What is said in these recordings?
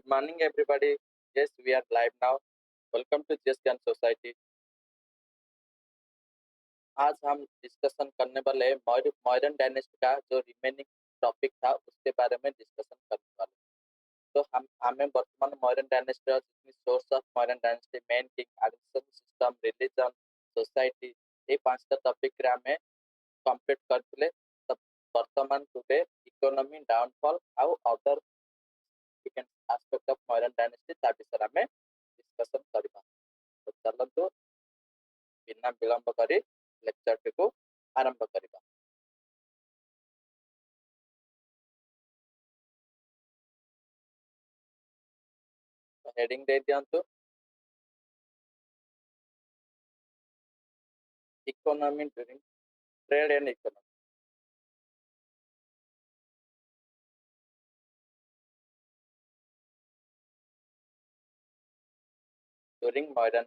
morning, everybody. Yes, we are live now. Welcome to GS ज्ञान society. आज हम discussion करने वाले हैं मॉडर्न डायनेस्टी का जो रिमेनिंग टॉपिक था उसके बारे में डिस्कशन करने वाले हैं। तो हम हमें वर्तमान modern dynasty source of modern dynasty main king administration system religion society ये पांचटा टॉपिक रे हमें कंप्लीट करथिले। तो वर्तमान टुडे इकोनॉमी डाउनफॉल आउ other aspect of modern dynasty ତା ବିଷୟରେ ଆମେ ଡିସ୍କସନ କରିବା। ତ ଚାଲନ୍ତୁ ବିନା ବିଳମ୍ବ କରି ଲେକ୍ଚରଟିକୁ ଆରମ୍ଭ କରିବା। ହେଡିଂ ଦେଇ ଦିଅନ୍ତୁ economy during trade and economy. During modern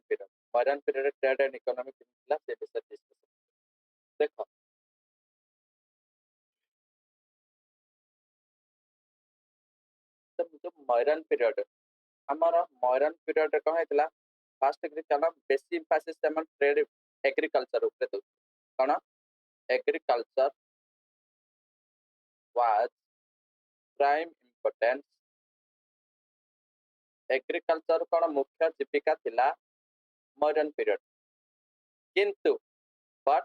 period trade and economy ଥିଲା ସେ ବିଷୟରେ ଡିସ୍କସନ। ଦେଖ जो मॉडर्न पीरियड ଆମର मॉडर्न पीरियड रे कौन हैतला फास्ट डिग्री कना बेसी इंफासिस हम ट्रेड एग्रीकल्चर ऊपर दउ कना agriculture was prime importance. Agriculture कौन मुख्य जीविका थिला मॉडर्न पीरियड किंतु बट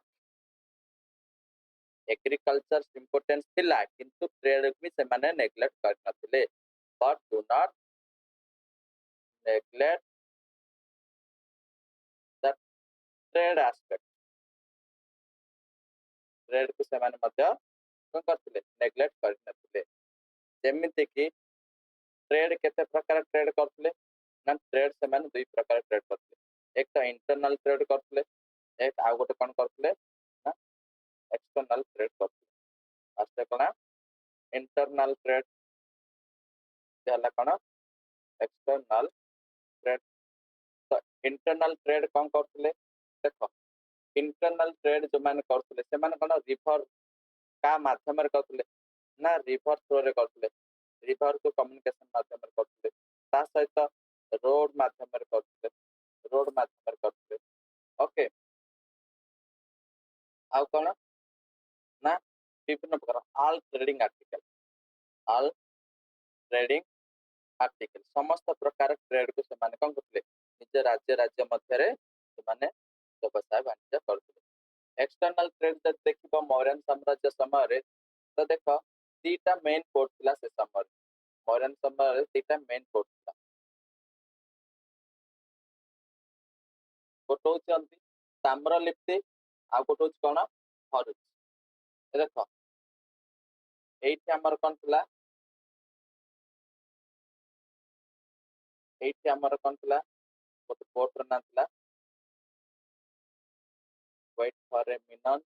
एग्रीकल्चर इंपोर्टेंस थिला किंतु ट्रेड भी से माने नेग्लेक्ट कर नथिले। But do not neglect the trade aspect. Trade को से माने मध्य कोन करथिले नेग्लेक्ट कर नथिले। जेमिति कि ट्रेड केते प्रकार ट्रेड करथिले ना ट्रेड से माने दुई प्रकार ट्रेड करथिले। एक तो इंटरनल ट्रेड करथिले एक आ गोटे कोन करथिले ना एक्सटर्नल ट्रेड करथिले। फास्ट कोना इंटरनल ट्रेड जाला कोना एक्सटर्नल ट्रेड। तो इंटरनल ट्रेड कोन करथिले देखो इंटरनल ट्रेड जो माने करथिले से माने कोन रिवर का माध्यम रे करथिले ना रिवर थ्रू रे करथिले। रिवर को कम्युनिकेशन माध्यम रे करथिले ता सहित रोड माध्यम रे करथिले रोड माध्यम रे करथिले। ओके आउ कोन ना विभिन्न प्रकार ऑल ट्रेडिंग आर्टिकल समस्त प्रकार ट्रेड को से माने कोन करथिले निज राज्य मध्य रे से माने व्यवसाय वाणिज्य करथिले। एक्सटर्नल ट्रेड जब देखिबो मौर्यन साम्राज्य समय रे तो देखो तीटा मेन पोर्ट थिला से समय मौर्यन समय रे तीटा मेन पोर्ट थिला। गोटे होचंती ताम्रलिप्ति आ गोटे होच कोन भरूच। देखो एठी हमर कोन थिला एठी हमर कोन थिला गोटे पोर्ट र नाम थिला wait for a minute.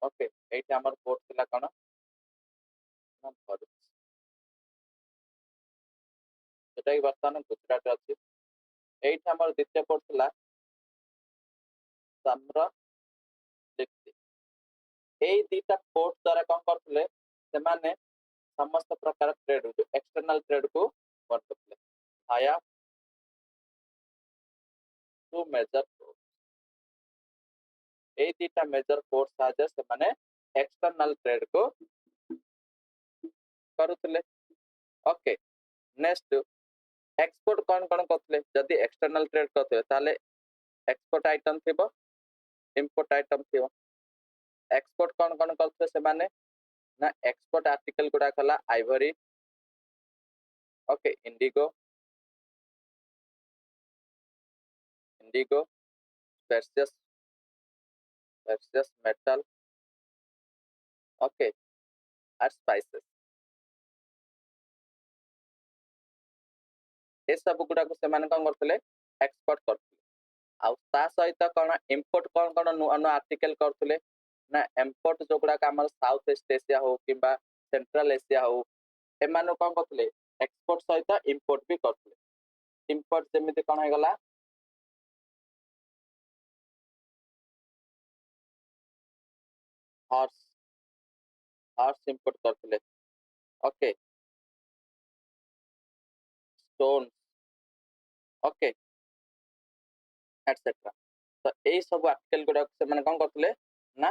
Okay एठी हमर पोर्ट थिला कोन ना भरूच सेटा वर्तमान गुजरात अछि। एठी हमर द्वितीय पोर्ट थिला ताम्रलिप्ति। एई दीटा पोर्ट द्वारा कोन करथिले से माने समस्त प्रकार ट्रेड जो एक्सटर्नल ट्रेड को करथिले आया टू मेजर पोर्ट। एई दीटा मेजर पोर्ट साजे से माने एक्सटर्नल ट्रेड को करूथिले। ओके नेक्स्ट एक्सपोर्ट कोन कोन करथिले जदी एक्सटर्नल ट्रेड करथिले ताले एक्सपोर्ट आइटम थिबो इंपोर्ट आइटम थिबो। एक्सपोर्ट कोन कोन करथिले से माने ना एक्सपोर्ट आर्टिकल गुडा कला ivory okay indigo precious metal okay और स्पाइसेस ए सब गुडा को से माने कोन करथिले एक्सपोर्ट करथिले। आ ता सहित कोन इंपोर्ट कोन नुआ आर्टिकल करथिले ना इंपोर्ट जो गुडा हमर साउथ ईस्ट एशिया हो किबा सेंट्रल एशिया हो एमानो कोन करथिले एक्सपोर्ट सहित इंपोर्ट भी करथिले। इंपोर्ट जेमिति कोन हे गला हॉर्स इंपोर्ट करथिले। Okay stones, okay, etc. तो यही सब आर्टिकल गुड़ा से कौन करते ना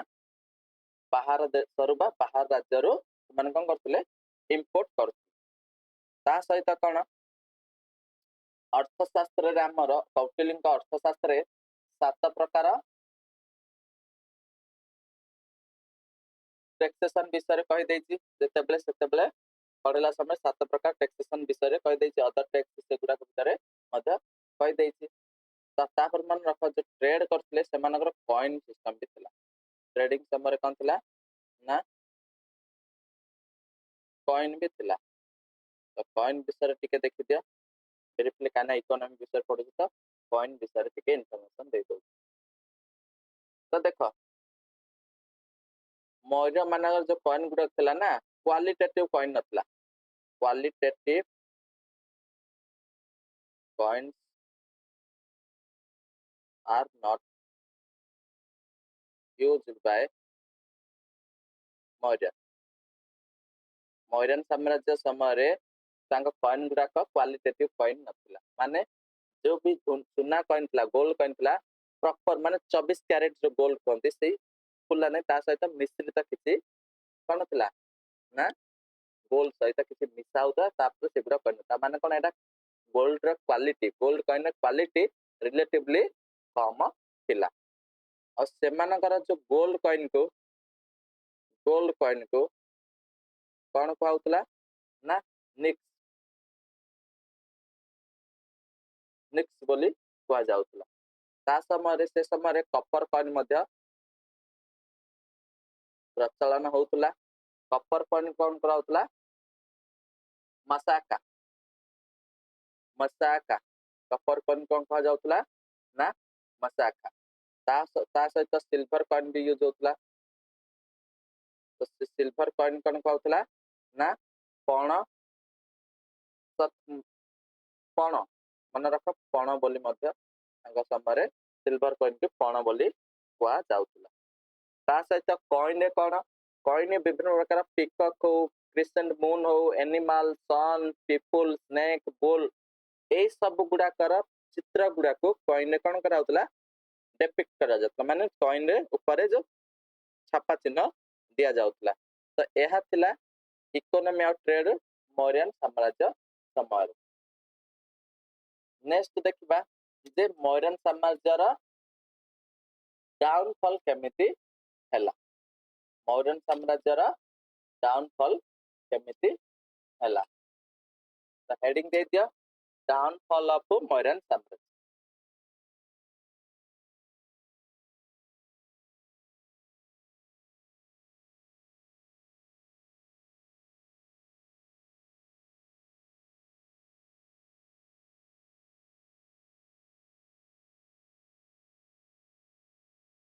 बाहर देशरू बा बाहर राज्यरू से कौन करते इम्पोर्ट कर सहित कौन अर्थशास्त्र आमर कौटिल्य अर्थशास्त्र 7 प्रकार टैक्सेशन विषय कहीदे पढ़ला समय 7 प्रकार टैक्सेशन विषय कहीदे अदर टैक्स से गुड़ा भितर कहीदे तापर मन रख जो ट्रेड करते कॉइन सिस्टम भी थिला ट्रेडिंग समय कौन थिला ना कॉइन भी थिला तो कॉइन विषय टिके देखि दिया ब्रीफली काना इकोनॉमी विषय पढु तो कॉइन विषय टिके इन्फॉर्मेशन दे दो तो देखो मौर्य मानकर जो कॉइन गुड़ा थिला ना क्वालिटेटिव कॉइन नथला qualitative coins are not used by Maurya Mauryan साम्राज्य समय कॉइन गुड़ा क्वालिटेटिव कॉइन नथिला माने जो भी सुना कॉइन थिला गोल्ड कॉइन थिला प्रॉपर माने 24 कैरेट जो गोल्ड कहते से फुला नहीं ता सहित मिश्रित किसी कौन थिला ना गोल्ड सहित किसी मिसा होता तापर सेगुड़ा कॉइन ता माने कोन एटा गोल्ड र quality gold coin quality relatively कम थिला और सेमानकर जो गोल्ड कॉइन को कौन कहउतला ना निक्स निक्स बोली कह जाउतला ता समय से समय कपर कॉइन मध्य प्रचलन होउतला कपर कॉइन कौन कराउतला मसाका मसाका कपर कॉइन कौन कह जाउतला ना मसाका ता सहित सिल्वर कॉइन भी यूज होउतला तो सिल्वर कॉइन कौन कहउतला ना पण पण मन रख पण बोली मध्य समय सिल्वर कॉइन की पण बोली कह जाउतला ता सहित कॉइन कौन कॉइन विभिन्न प्रकार पिकक हो क्रिसेंट मून हो एनिमल सन पीपुल स्नेक बुल ए सब गुड़ाकर चित्र गुड़ा को कॉइन कौन कराउतला डेपिक्ट करा जाता माने कॉइन रे ऊपर जो छापा चिन्ह दिया जाउतला तो यह थिला इकोनॉमी ऑफ ट्रेड मौर्यन साम्राज्य समय नेक्स्ट देखिबा जे मौर्यन साम्राज्य रा डाउनफॉल केमिति हैला मौर्यन साम्राज्य रा डाउनफॉल केमिति हैला तो हेडिंग दे दिया डाउनफॉल ऑफ मौर्यन साम्राज्य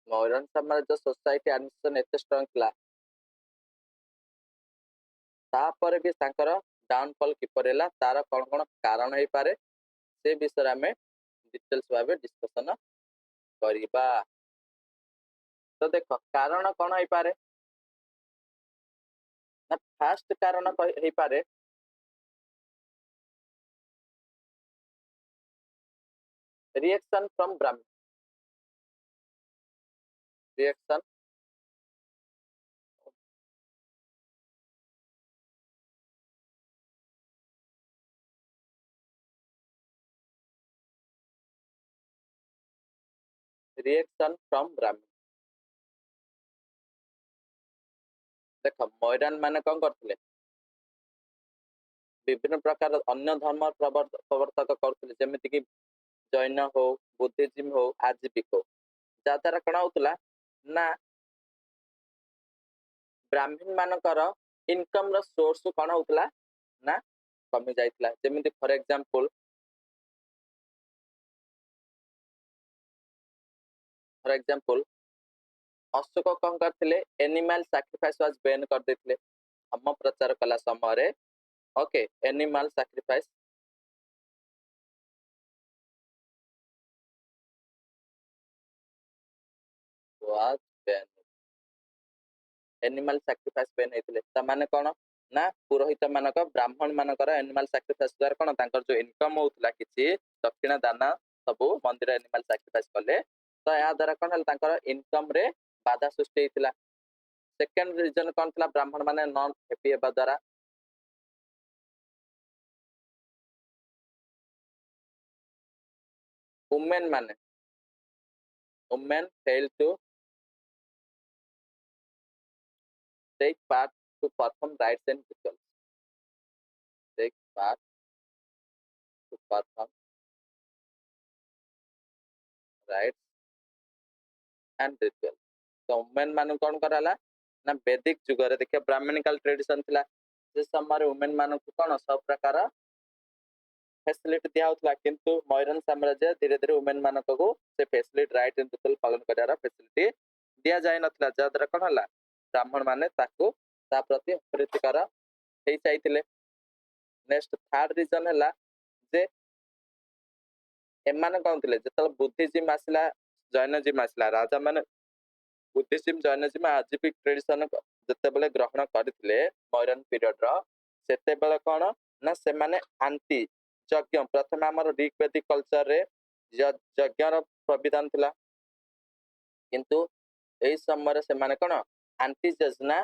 मौर्यन साम्राज्य सोसाइटी एडमिनिस्ट्रेशन एते स्ट्रांग थिला तापर भी तांकर डाउनफॉल किपर हैला तार कोन कोन कारण हे पारे से विषय में डिटेल्स भाबे डिस्कशन करिबा तो देखो कारण कोन हे पारे ना फर्स्ट कारण हे पारे रिएक्शन फ्रॉम ब्राह्मण रिएक्शन रिएक्शन फ्रॉम ब्राह्मण देखो मौर्यन माने कोन करथिले विभिन्न प्रकार अन्य धर्म प्रवर्तक करथिले जेमिति कि जैन हो बुद्धिज्म हो आजीविक हो जद्वारा कण होतला ना ब्राह्मण मानकर इनकम रो सोर्स कण होतला ना कमी जाइतला जेमिति फॉर एग्जांपल अशोक कौन करथिले एनिमल सैक्रिफाइस वाज बैन कर देथिले धर्म प्रचार कला समय रे okay animal sacrifice was ban animal sacrifice ban हेतिले त माने कोन ना पुरोहित मानक ब्राह्मण मानकर एनिमल सैक्रिफाइस द्वारा कौन तांकर जो इनकम होउतला किछि दक्षिणा दान सब मंदिर एनिमल सैक्रिफाइस कले तो या द्वारा कौन हल तांकर इनकम रे बाधा सृष्टि हेतिला। सेकंड रीजन कौन थला ब्राह्मण माने नॉन हैप्पी हेबा द्वारा वुमेन माने women fail to take part to perform rites and rituals. Take part to perform rites and rituals. तो वुमेन मान कौन कराला ना वैदिक जुग रे देखिए ब्राह्मणिकल ट्रेडिशन थिला से समय वुमेन मान को कौन सब प्रकार फैसिलिटी दिया होतला किंतु मयूरन साम्राज्य धीरे धीरे वुमेन मान को से फैसिलिटी राइट एंड रिचुअल पालन करार फैसिलिटी दिया जाय नथला जद्रा कौन हला ब्राह्मण माने ताको ता प्रति प्रीतिकर हेई चाइतिले। नेक्स्ट थर्ड रीजन हला जे एମାନେ कौन थिले जेतल बुद्धिज्म आसिला जैनिज्म आसिला राजा माने बुद्धिज्म जैनिज्म आजीविक ट्रेडिशन जते बेले ग्रहण करथिले मॉडर्न पीरियड रो सेते बेले कोन ना से माने आंटी यज्ञ प्रथम हमर ऋग्वेदिक कल्चर रे यज्ञ रो प्रविधान थिला किंतु एई समय से माने कोन आंटी जजना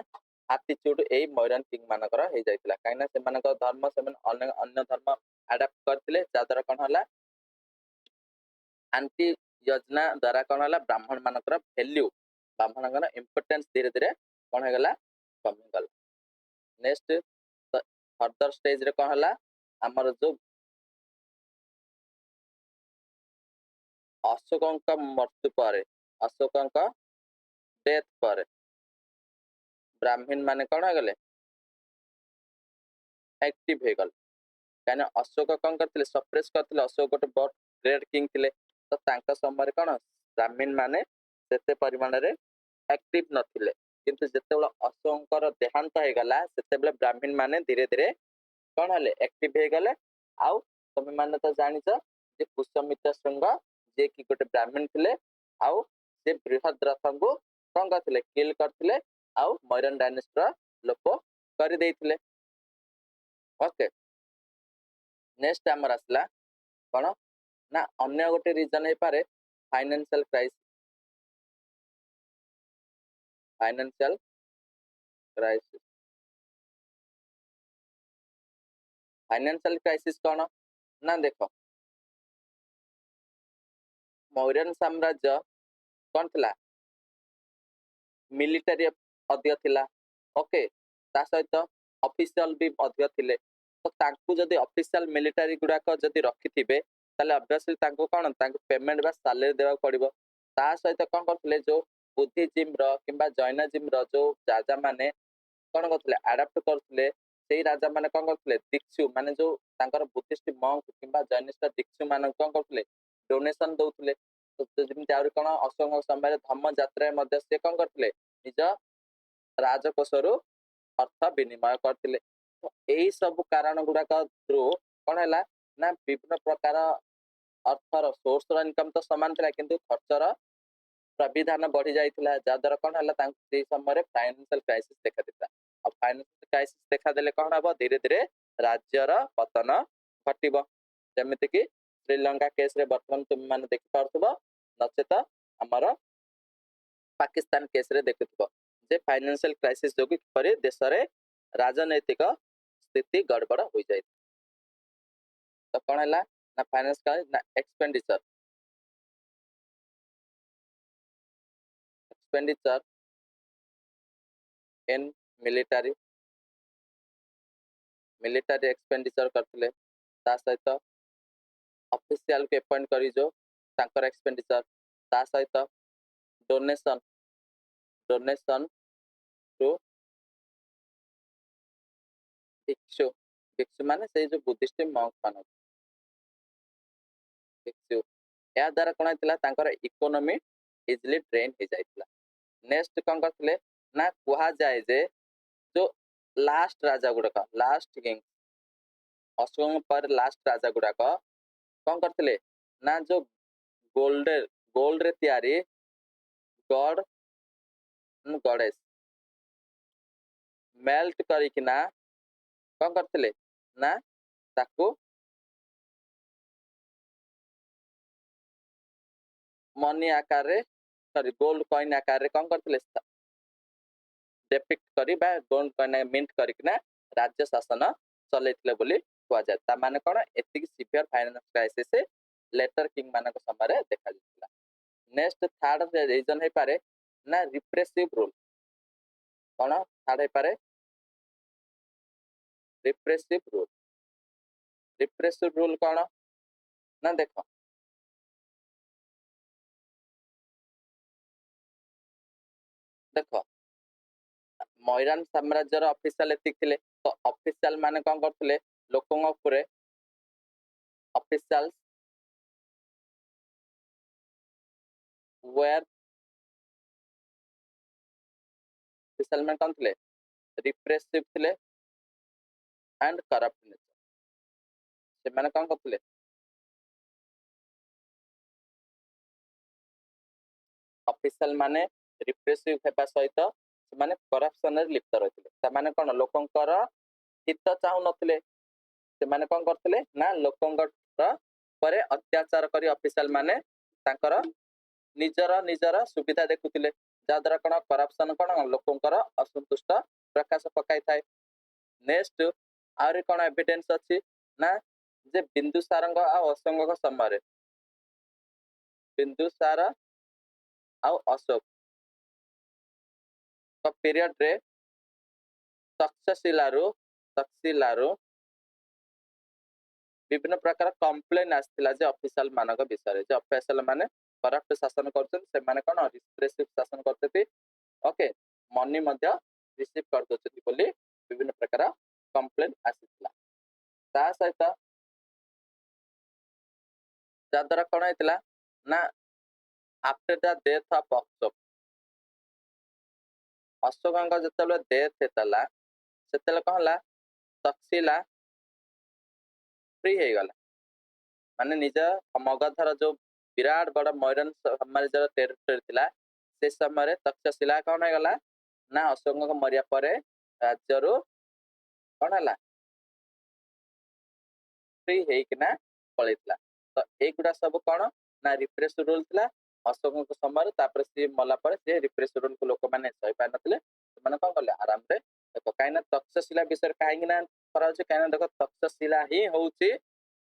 एटीट्यूड एई मॉडर्न किंग मानकर हे जायतिला काइना से मानकर धर्म से माने अन्य धर्म अडॉप्ट करथिले जादर कोन हला आंटी योजना द्वारा कौन है ब्राह्मण मानकर वैल्यू ब्राह्मण इम्पोर्टेंस धीरे धीरे कौन है कमी गला। नेक्स्ट फर्दर स्टेज रे कौन है आमर जो अशोक मृत्यु पर अशोक डेथ पर ब्राह्मण माने कौन है गले एक्टिव हो गल कहीं अशोक कौन करते सप्रेस करते अशोक गोटे बहुत ग्रेट किंग थे तो तांका समय कौन ब्राह्मण माने सेते परिमाण रे एक्टिव नथिले किंतु जेतेबेले अशोकर देहांत हो गला सेतेबेले ब्राह्मण माने धीरे धीरे कौन हले एक्टिव हो गले आउ तुम माने तो जानिछ जे पुष्यमित्र श्रृंग जे कि गोटे ब्राह्मण थिले आउ से बृहद रथ को कौन करथिले किल करथिले आउ मौर्यन डायनेस्टी लोप कर देथिले। ओके नेक्स्ट हमर आसला कौन ना अन्य गोटे रीजन हे पारे financial crisis. Financial crisis financial crisis कौन ना देखो मौर्यन साम्राज्य कौन थिला मिलिटरी अधिक थिला ओके ता सहित ऑफिशियल भी अधिक थिले तो तांकु जदी ऑफिशियल मिलिटरी गुडाक जदी रखिथिबे ताले ऑब्वियसली तांकु कोन तांकु पेमेंट बा सैलरी देबा पड़िबो ता सहित कोन करथिले जो बुद्धिज्म रो किबा जैनिज्म रो जो राजा माने कोन करथिले अडॉप्ट करथिले सेही राजा माने कोन करथिले दीक्षु माने जो तांकर बुद्धिस्ट मंक किबा जैनिस्ट दीक्षु माने कोन करथिले डोनेशन दउथिले तो जेमति आउर कोन अशोक समय धम्म यात्रा मध्ये से कोन करथिले निज राजकोषरु अर्थ विनिमय करथिले तो एही सब कारण गुडाक थ्रू कोन हैला ना विभिन्न प्रकार अर्थर सोर्स रो इनकम तो समान थिला किंतु खर्चर प्रविधान बढ़ी जाइथिला जादर कोन हैला तांक से समय फाइनेंशियल क्राइसिस देखा दिता अब फाइनेंशियल क्राइसिस देखा देले कोन हबो धीरे धीरे राज्यर पतन घटिबो जेमिति कि श्रीलंका केस रे वर्तमान तुम माने देखि पारथबो नचेत हमर पाकिस्तान केस रे देखुथबो जे फाइनेंशियल क्राइसिस जोगि परे देश रे राजनैतिक स्थिति गड़बड़ हो जाए तो कौन है ना फाइनेंस का ना expenditure in military military expenditure करथिले ता सहित ऑफिशियल के अपॉइंट करी जो तांकर एक्सपेंडिचर ता सहित डोनेशन डोनेशन टू भिक्षु भिक्षु माने से जो बुद्धिस्ट मंक मान भिक्षु या द्वारा कोन हैतिला तांकर इकोनॉमी इजिली ड्रेन हो जाइतिला। नेक्स्ट कोन करथिले ना कुहा जाय जे जो लास्ट राजा गुडक लास्ट किंग अशोक पर लास्ट राजा गुडक कोन करथिले ना जो गोल्ड रे तयारी गॉड गॉडेस मेल्ट करिकिना कौन करथिले ना ताकू मनी आकार रे सॉरी गोल्ड कॉइन आकार रे कौन करथिले डेपिक्ट करी बा गोल्ड कॉइन मिंट करिकना राज्य शासन चलैथिले बोली कुआ जाय ता माने कोन एतिक severe finance crisis later king मानक समय देखा जायतिला नेक्स्ट थर्ड रीजन है पारे ना रिप्रेसिव रूल कोन थर्ड है पारे रिप्रेसिव रूल कोन ना देखो देखो मयरान साम्राज्यर ऑफिशियल एतिक थिले तो ऑफिशियल माने कोन करथिले लोकंग उपरे ऑफिशियल्स वेयर ऑफिशियल में कोन थिले रिप्रेसिव थिले एंड करप्ट नेचर से माने कोन करथिले ऑफिशियल माने रिप्रेसिव हेबा सहित से माने करप्शन रे लिप्त रहिथिले ता माने कोन लोकंकर हित चाहू नथिले से माने कोन करथिले ना लोकंकर परे अत्याचार करी ऑफिशियल माने तांकर निजर सुविधा देखुथिले जाद्वारा कोन करप्शन कोन लोकंकर असंतुष्ट प्रकाश पकाई थाए नेक्स्ट आउरी कोन एविडेंस अछि ना जे बिंदुसारंग आ अशोकक समय बिंदुसार आ अशोक का पीरियड रे तक्षशिलारू विभिन्न प्रकार कंप्लेन आसथिला जे ऑफिशियल मानक विषय जे ऑफिशियल माने करप्ट शासन करछन से माने कोन रिप्रेसिव शासन करथि ओके मनी मध्य रिसीव कर दोछथि बोली विभिन्न प्रकार कंप्लेन आसिथिला ता सहित जाद्वारा कोन हेतिला ना आफ्टर द डेथ ऑफ अशोकଙ୍କ ଯେତେବେଳେ डेथ हेतला ସେତେବେଳେ କଣ ହେଲା ତକ୍ଷशिला फ्री हे गला माने निज मगधर जो विराट बड़ मयूरन साम्राज्यर टेरिटरी थिला से समय तक्षशिला कौन है गला ना अशोक मरिया परे राज्य रो कौन है फ्री हेकिना पळैतला तो एगुडा सब कौन ना रिप्रेस रूल थिला अशोक समय तापर से मला परे से रिप्रेस रूल को लोक माने सही पाइ नथिले माने कौन करले आराम रे देखो काइना तक्षशिला विषय काहे ना करा छै काइना देखो तक्षशिला ही होउची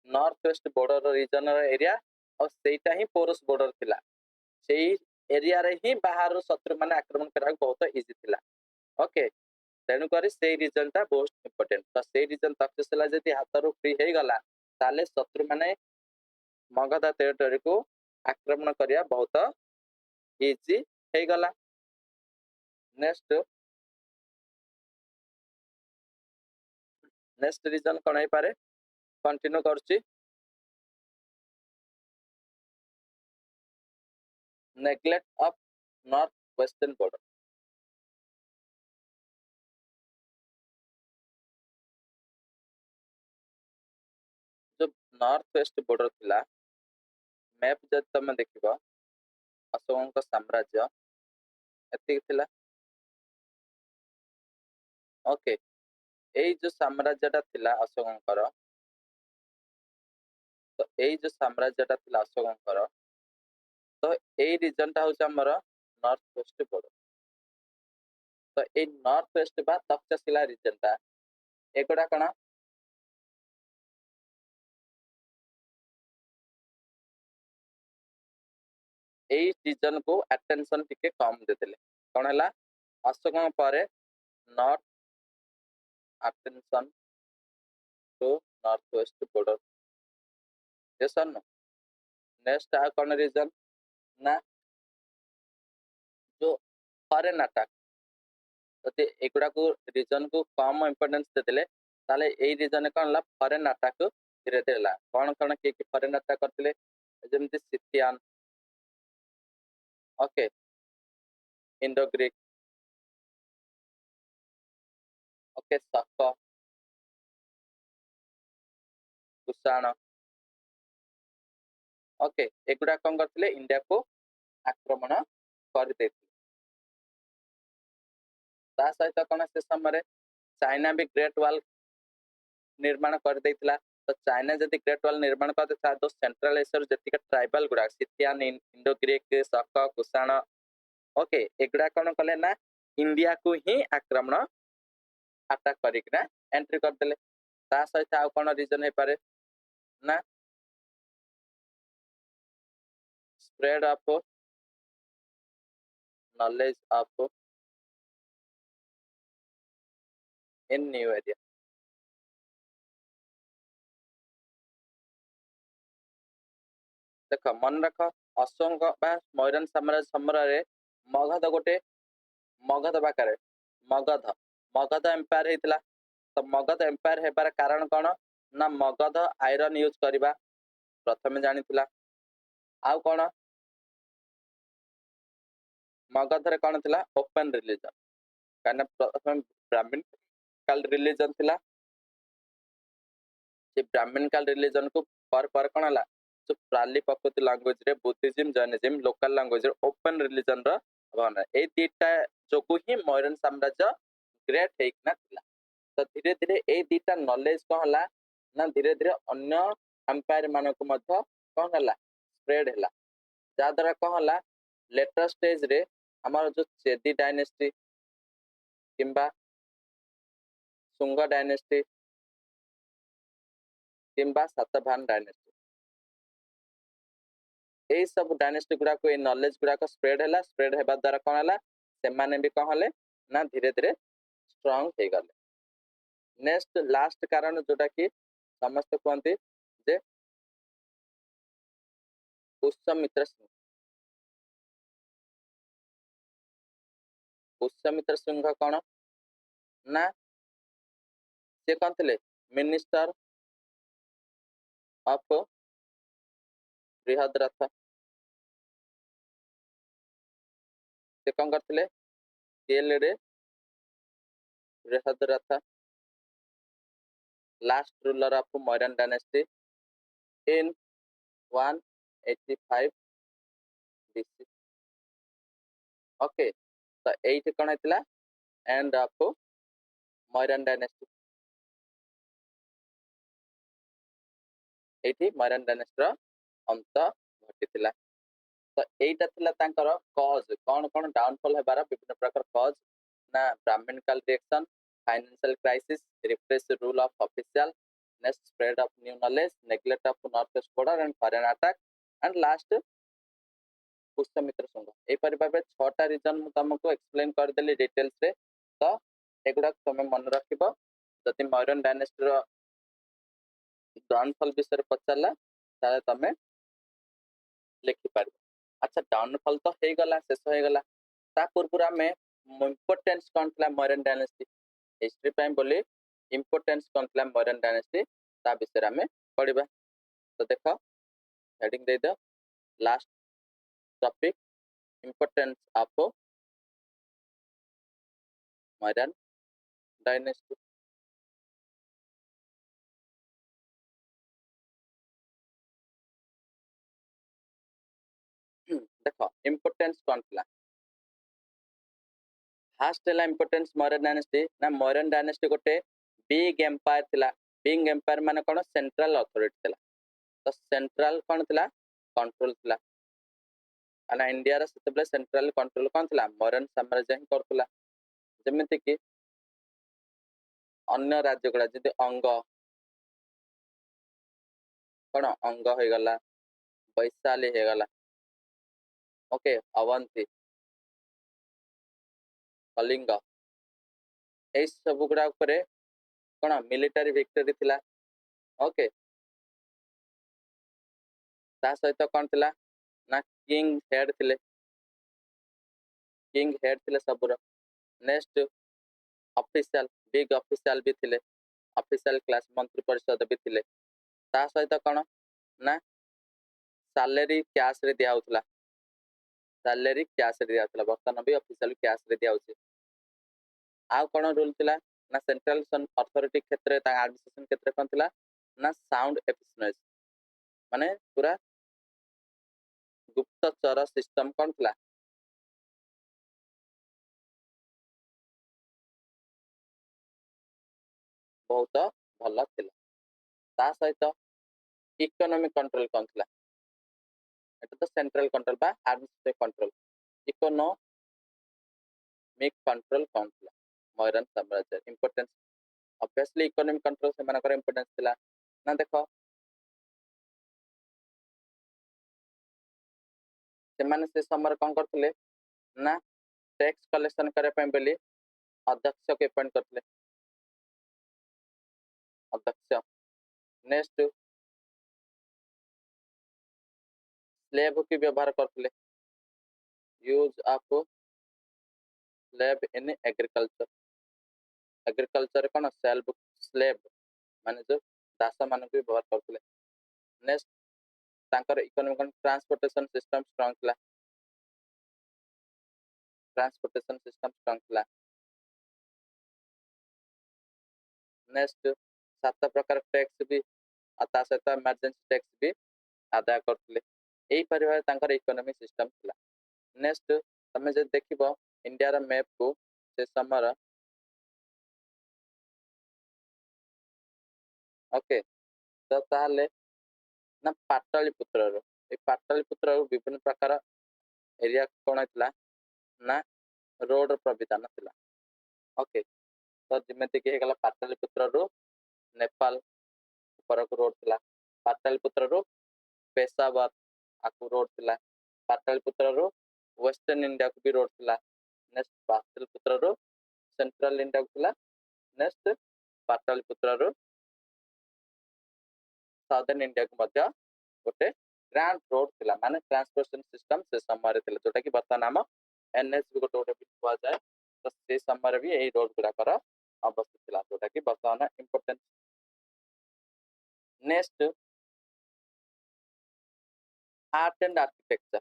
north west border region area और सेटा ही पोरस बॉर्डर थिला सेही एरिया रे ही बाहर शत्रु माने आक्रमण करा बहुत इजी थिला ओके तेणु करी से रीजन ता बहुत इंपोर्टेंट तो से रीजन तक्षशिला जदी हातरू फ्री हे गला ताले शत्रु माने मगध टेरिटरी को आक्रमण करिया बहुत इजी हे गला नेक्स्ट रीजन कोन हे पारे कंटिन्यू करछि neglect of north western border जो नॉर्थ वेस्ट बॉर्डर थिला मैप जब तुम देखिबो अशोकଙ୍କ साम्राज्य एति थिला ओके एई जो साम्राज्यटा थिला अशोकଙ୍କର तो एई जो साम्राज्यटा थिला अशोकଙ୍କର तो एई रीजनटा होछ हमर नॉर्थ वेस्ट बॉर्डर तो एई नॉर्थ वेस्ट बा तक्षशिला रीजनटा एकोडा कणा एई रीजन को अटेंशन टिके कम देथिले कोन हला अशोक परे north attention to north west border yes और नो नेक्स्ट आ कोन रीजन ना जो फॉरेन अटैक तो एगुड़ा को रीजन को कम इंपोर्टेंस देते ताले एई रीजन कोन ला फॉरेन अटैक धीरे धीरे ला कोन कोन के फॉरेन अटैक करथिले जेमति सिथियान ओके इंडो ग्रीक ओके शक कुषाण ओके एगुड़ा कोन करथिले इंडिया को आक्रमण कर देथिले ता सहित कोन से समय चाइना भी ग्रेट वॉल निर्माण कर देथिला तो चाइना जदि ग्रेट वॉल निर्माण कर देता तो सेंट्रल एशिया जतिक ट्राइबल गुडा Scythian Indo Greek Shaka Kushana okay एगुडा कौन कले ना इंडिया को ही आक्रमण अटैक करिकना एंट्री करदेले ता सहित आउ कौन रीजन है पारे ना spread of knowledge of in new area देख मन रख अशोक मयूरन साम्राज्य समय मगध गोटे मगध पाखे मगध मगध एम्पायर होता तो मगध एम्पायर हेबार कारण कौन ना मगध आयरन यूज करवा प्रथम जानी आउ कौन मगध रे कौन थिला ओपन रिलीजन कारण प्रथम ब्राह्मण काल रिलीजन थिला से ब्राह्मण काल रिलीजन को पर कौन है जो प्राली प्रकृति लैंग्वेज रे बुद्धिज्म जैनिज्म लोकल लैंग्वेज रे ओपन रिलीजन रो भावना ए दीटा जोगु ही मौर्यन साम्राज्य ग्रेट हेकना थिला तो धीरे धीरे ए दीटा नॉलेज को हला ना धीरे धीरे अन्य एम्पायर मानक मध्य कौन हला स्प्रेड हला जा द्वारा कौन हला लेटर स्टेज रे हमार जो चेदी डायनेस्टी किंबा शुंग डायनेस्टी किंबा सातवाहन डायनेस्टी ए सब डायनेस्टी गुडा को ए नॉलेज गुडा को स्प्रेड हेबा द्वारा कौन हला से माने भी कौन हले ना धीरे धीरे स्ट्रांग हे गले नेक्स्ट लास्ट कारण जोटा कि समस्त कहते जे पुष्यमित्र सिंह पुष्यमित्र सिंह कौन ना से कौन थे मिनिस्टर ऑफ बृहद्रथ से कौन करते रे Brihadratha last ruler of Mauryan dynasty in 185 BC okay तो एट कौन होता end of Mauryan dynasty eighty Mauryan dynasty अंत घटी तो एटा थिला तांकर कॉज कौन कौन डाउनफॉल हेबार विभिन्न प्रकार कॉज ना Brahmanical reaction financial crisis repress rule of official next spread of new knowledge neglect of north west border and foreign attack and last Pushyamitra संघ ए परि भाबे 6टा रीजन मु तुमको एक्सप्लेन कर देली डिटेल्स रे तो एगुडा तुम मन रखिबो जति मौर्यन डायनेस्टी रो डाउनफॉल विषय पचारला ताले तमे लिखि पार अच्छा डाउनफॉल तो हे गला शेष हो गला ता पूर्व आम इम्पोर्टेंस कौन थी मौर्यन डायनेस्टी हिस्ट्री पे बोली इम्पोर्टेंस कौन थी मौर्यन डायनेस्टी ता विषय आम पढ़ा तो देख हेडिंग दे दो last topic importance of Mauryan dynasty देख इम्पोर्टेंस कौन थी फास्ट है इम्पोर्टेंस मौर्यन डायनेस्टी ना मौर्यन डायनेस्टी गोटे बिग एम्पायर थिला बिग एम्पायर माने कौन सेंट्रल अथॉरिटी थिला तो सेंट्रल कौन थिला कंट्रोल थिला ना इंडिया रा सेतबले सेंट्रल कंट्रोल कौन थिला मौर्यन साम्राज्य ही करथुला जेमिति कि अन्य राज्य गुड़ा जदि अंग कौन अंग हो गला वैशाली हो गला ओके अवंती कलिंग ए सब गुड़ा ऊपर कौन मिलिटारी विक्टोरी थिला ओके ता सहित कौन थिला ना किंग हेड थिले सबुर नेक्स्ट ऑफिशियल बिग ऑफिशियल भी थिले ऑफिशियल क्लास मंत्री परिषद भी थिले ता सहित कौन ना सैलरी कैश रे दिया होतला सैलरी कैश रे दिया होतला वर्तमान भी ऑफिशियल कैश रे दिया होची आ कौन रूल थिला ना सेंट्रल अथॉरिटी क्षेत्र ता एडमिनिस्ट्रेशन क्षेत्र कौन थिला ना साउंड एफिशिएंसी माने पूरा गुप्तचर सिस्टम कौन थिला बहुत भल थिला। सहित इकोनॉमिक कंट्रोल कौन थिला एटा तो सेंट्रल कंट्रोल बा एडमिनिस्ट्रेटिव कंट्रोल इकोनॉमिक कंट्रोल कौन थिला मौर्यन साम्राज्य इंपोर्टेंस ऑब्वियसली इकोनॉमिक कंट्रोल से मानकर इंपोर्टेंस थिला ना देखो से समय कौन करथिले ना टैक्स कलेक्शन करे पे बेली अध्यक्ष के अपॉइंट करथिले अध्यक्ष नेक्स्ट स्लेव की व्यवहार करथिले use of slave in agriculture कौन स्लेव माने जो दास मान को व्यवहार करथिले नेक्स्ट तांकर इकोनॉमिक ट्रांसपोर्टेशन सिस्टम स्ट्रांग थिला ट्रांसपोर्टेशन सिस्टम स्ट्रांग थिला नेक्स्ट 7 प्रकार टैक्स भी आता सहित इमरजेंसी टैक्स भी आदाय करथिले एही परिवार तांकर इकोनॉमिक सिस्टम थिला नेक्स्ट तमे जे देखिबो इंडिया रा मैप को से समर ओके तो ताले ना पाटलिपुत्र रो ए पाटलिपुत्र रो विभिन्न प्रकार एरिया कोन थिला ना रोड प्रविधान थिला ओके तो जेमेति के गला पाटलिपुत्र रो नेपाल ऊपर को रोड थिला पाटलिपुत्र रो पेशावर आकु रोड थिला पाटलिपुत्र रो वेस्टर्न इंडिया को भी रोड थिला नेक्स्ट पाटलिपुत्र रो सेंट्रल इंडिया को थिला नेक्स्ट पाटलिपुत्र रो साउदर्न इंडिया को मध्य गोटे ग्रांड रोड थिला माने ट्रांसपोर्टेशन सिस्टम से समय रे थिला जोटा कि वर्तमान नाम एनएच भी गोटे गोटे हुआ जाए तो से समय रे भी एही रोड गुडा कर अवस्थित थिला जोटा कि वर्तमान important next art and architecture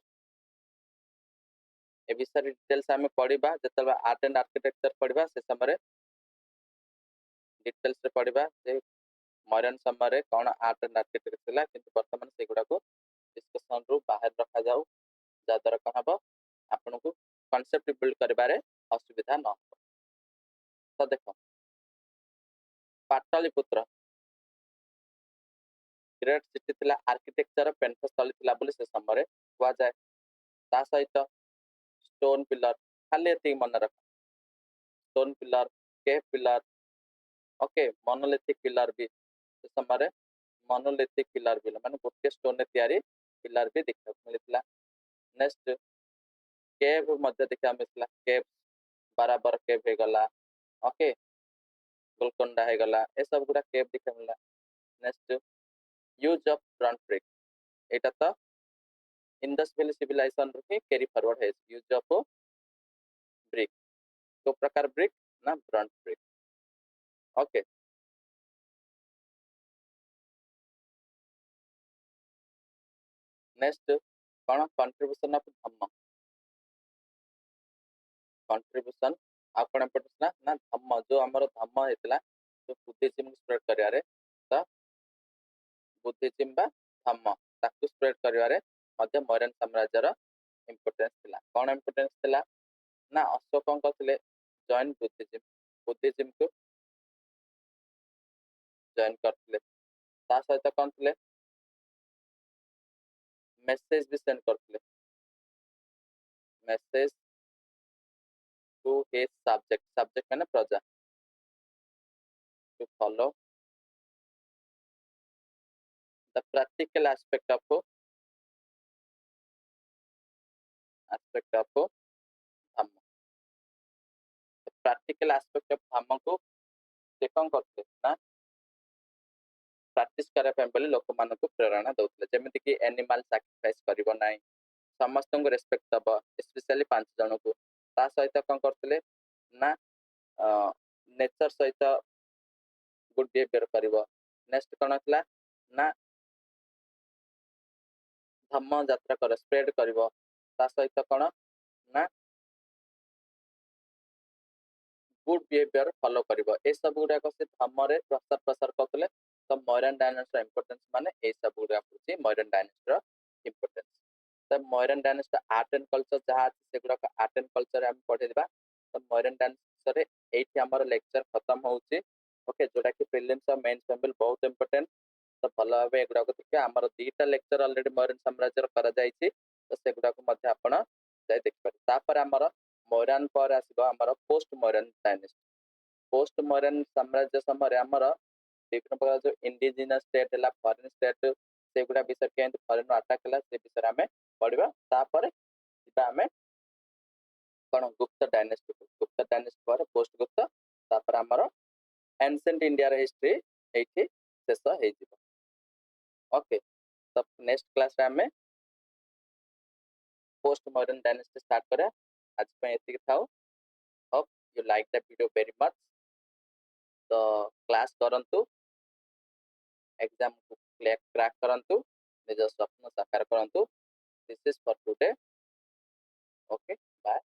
ए विषय डिटेल्स हमें पढ़िबा जतबा आर्ट एंड आर्किटेक्चर पढ़िबा से समय डिटेल्स रे पढ़िबा जे मॉडर्न समय रे कोन आर्ट एंड आर्किटेक्चर थिला किंतु वर्तमान से गुडा को डिस्कशन रू बाहर रखा जाऊ जादर कौन हम आपन को कॉन्सेप्ट बिल्ड करिबारे असुविधा न हो तो देखो पाटलिपुत्र ग्रेट सिटी थिला आर्किटेक्चर पेंथस्थली थिला बोली से समय हुआ जाए ता सहित स्टोन पिलर खाली एति मन रख स्टोन पिलर केव पिलर ओके मोनोलिथिक पिलर भी से समय मोनोलिथिक पिलर भी माने गोटे स्टोन ने तयारी पिलर भी देखा मिलथिला नेक्स्ट केव मध्य देखा मिलथिला केव बराबर केव हे गला ओके गोलकोंडा हे गला ए सब गुडा केव देखा मिलला next use of bronze brick एटा तो इंडस वैली सिविलाइजेशन रो कैरी फॉरवर्ड है यूज ऑफ ब्रिक तो प्रकार ब्रिक ना ब्रॉन्ज ब्रिक ओके नेक्स्ट कौन कंट्रीब्यूशन ऑफ धम्म कंट्रीब्यूशन आ कोन पटस ना धम्म जो हमर धम्म हेतला तो बुद्धिज्म स्प्रेड करियारे तो बुद्धिज्म बा धम्म ताकु स्प्रेड करियारे मध्य मौर्यन साम्राज्य रा इंपोर्टेंस थिला कोन इंपोर्टेंस थिला ना अशोक थिले जॉइन बुद्धिज्म को जॉइन करथिले ता सहित कोन थिले मैसेज भी सेंड करथिले मैसेज टू हिज सब्जेक्ट माने प्रजा to follow the practical aspect of dhamma practical aspect of dhamma को से कौन करते ना प्रैक्टिस करे पे बोली लोक मान को प्रेरणा दउतले जेमिति कि एनिमल सैक्रिफाइस करिवो नाही समस्त को रेस्पेक्ट दबो स्पेशली 5 जन को ता सहित कौन करतले ना नेचर सहित गुड बिहेवियर करिवो नेक्स्ट कोन हतला ना धम्म यात्रा कर स्प्रेड करिवो ता सहित कोन ना गुड बिहेवियर फॉलो करिवो ए सब गुडा को से धम्म रे प्रसार प्रसार करतले तो मॉडर्न डायनास्टी इंपोर्टेंस माने ए सब गुडा होची मॉडर्न डायनास्टी इंपोर्टेंस तो modern dynasty art and culture जहा से गुडा आर्ट एंड कल्चर हम पढे दिबा तो मॉडर्न डायनास्टी रे एठी हमर लेक्चर खत्म होउची ओके जोटा कि प्रीलिम्स और मेंस लेवल बहुत इंपोर्टेंट तो भल भाव एगुड़ा देखिए आमर दीटा लेक्चर ऑलरेडी मौर्यन साम्राज्य करा जायछि तो सेगुड़ा मध्य आपण जाय देखिपारे तापर आमर मौर्यन पर आसीबो आमर post Mauryan dynasty post Mauryan साम्राज्य समय आमर विभिन्न प्रकार जो इंडिजिनस स्टेट है फॉरेन स्टेट सेगुड़ा विषय केंद्र फॉरेन अटैक है से विषय आम पढ़ा तापर आम कौन गुप्त डायनेस्टी पर पोस्ट गुप्त तापर आमर एनसेंट इंडिया हिस्ट्री एठी शेष हो ओके तो नेक्स्ट क्लास रे आम पोस्ट मॉडर्न डायनेस्टी स्टार्ट करा आज पे एतिक थाउ hope you like the video very much तो क्लास करंतु एग्जाम को क्रैक करंतु निज स्वप्न साकार करंतु this is for today okay bye